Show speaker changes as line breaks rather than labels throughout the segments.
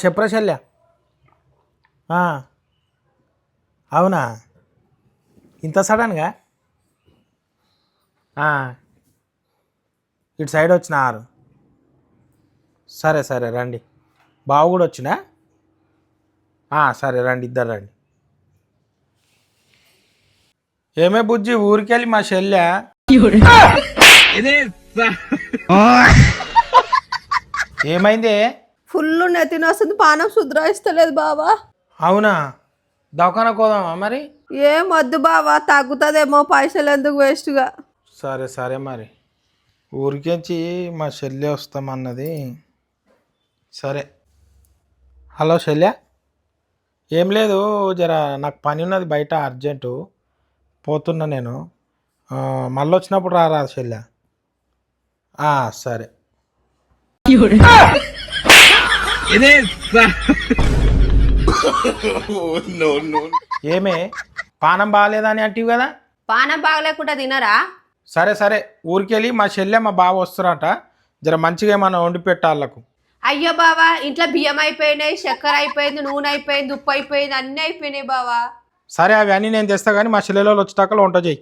చెప్పరా శల్య. అవునా, ఇంత సడన్గా? ఇటు సైడ్ వచ్చినారు. సరే సరే రండి. బావ కూడా వచ్చినా? సరే రండి, ఇద్దరు రండి. ఏమే బుజ్జి, ఊరికెళ్ళి మా శల్య ఏమైంది?
ఫుల్ నెత్తి నొస్తుంది, పానం శుద్రాయిస్తలేదు బావా.
అవునా, దవాఖానకు పోదామా మరి?
ఏం వద్దు బావా, తగ్గుతుందేమో, పైసలు ఎందుకు వేస్ట్గా.
సరే సరే మరి, ఊరికెంచి మా శల్య వస్తామన్నది. సరే. హలో శల్య, ఏం లేదు, జర నాకు పని ఉన్నది బయట, అర్జెంటు పోతున్నా నేను. మళ్ళీ వచ్చినప్పుడు రారా శల్య? సరే. ఏమే, పానం బాగాలేదా అని అంటివి కదా?
పానం బాగలేకుండా తినరా?
సరే సరే, ఊరికెళ్ళి మా చెల్లె మా బావ వస్తారట, జర మంచిగా ఏమన్నా వండి పెట్టాళ్ళకు.
అయ్యో బావా, ఇంట్లో బియ్యం అయిపోయినాయి, చక్కెర అయిపోయింది, నూనె అయిపోయింది, ఉప్పు అయిపోయింది, అన్నీ అయిపోయినాయి బావా.
సరే, అవి అన్నీ నేను తెస్తా కానీ మా చెల్లెలో వచ్చేటాకలు వంట చేయి.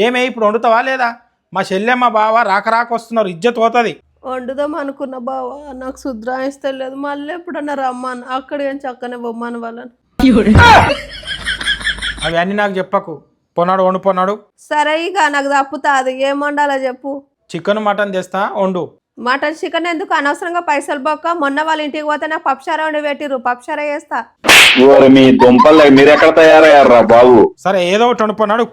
ఏమే, ఇప్పుడు వండుతావా లేదా? మా చెల్లె మా బావ రాక వస్తున్నారు, ఇజ్జత్ పోతుంది.
వండుదాం అనుకున్నా బావా, నాకు శుద్రాయిస్తలేదు. మళ్ళీ ఎప్పుడన్నా రమ్మను, అక్కడి నుంచి అక్కనే బొమ్మను వాళ్ళని.
అవి అన్నీ నాకు చెప్పకు, పొన్నాడు వండు పొన్నాడు.
సరే, ఇక నాకు తప్పుతాది, ఏం వండాలో చెప్పు.
చికెన్ మటన్ తెస్తా, వండు.
మటన్ చికెన్ ఎందుకు, అనవసరంగా పైసలు బొక్క. మొన్న వాళ్ళ ఇంటికి పోతే నాకు పప్పుచారా వండి పెట్టిర్రు, పప్పుచారా చేస్తా.
మీ దుంపలు మీరెక్కడ తయారయ్యారా బాబు?
సరే, ఏదో ఒకటి వండు పొన్నాడు.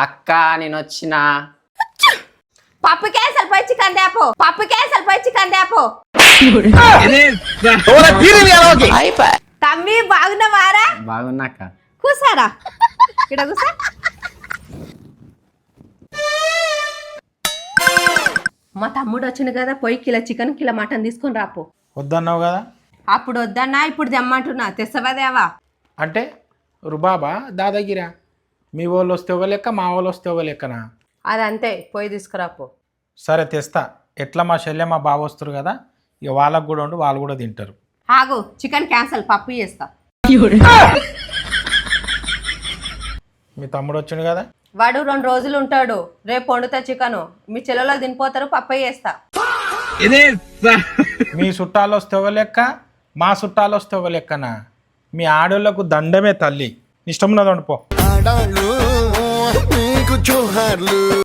అక్క నేను వచ్చిన.
పప్పుకే సరిపోయి చికెన్ తేపో, పప్పుకే సరిపోయి చికెన్ తేపో. తమ్మి బాగున్నావారా?
బాగున్నాక.
కూసారా, ఇక్కడ కూసా. మా తమ్ముడు వచ్చింది కదా, పోయి కిలో చికెన్ కిలో మటన్ తీసుకొని రాపో.
వద్దన్నావు కదా?
అప్పుడు వద్దన్నా, ఇప్పుడు తెమ్మంటున్నా. తెస్తవదేవా
అంటే రుబాబా దాదాగిరా? మీ వాళ్ళు వస్తే ఒక లెక్క, మా వాళ్ళు వస్తే ఒక లెక్కనా?
అదంతే, పోయి తీసుకురాపో.
సరే తెస్తా. ఎట్లా మా చెల్లె మా బావ వస్తారు కదా, ఇక వాళ్ళకు కూడా ఉండు, వాళ్ళు కూడా తింటారు.
ఆగు, చికెన్ క్యాన్సల్, పప్పు చేస్తా.
మీ తమ్ముడు వచ్చిండు కదా,
వాడు 2 రోజులు ఉంటాడు, రేపు వండుతా చికెన్. మీ చెల్లెలో తినిపోతారు, పప్పు చేస్తా.
మీ చుట్టాలు వస్తే ఒక లెక్క, మా చుట్టాలు వస్తే ఒక లెక్కనా? మీ ఆడోళ్లకు దండమే తల్లి, ఇష్టం ఉన్నది వండిపో.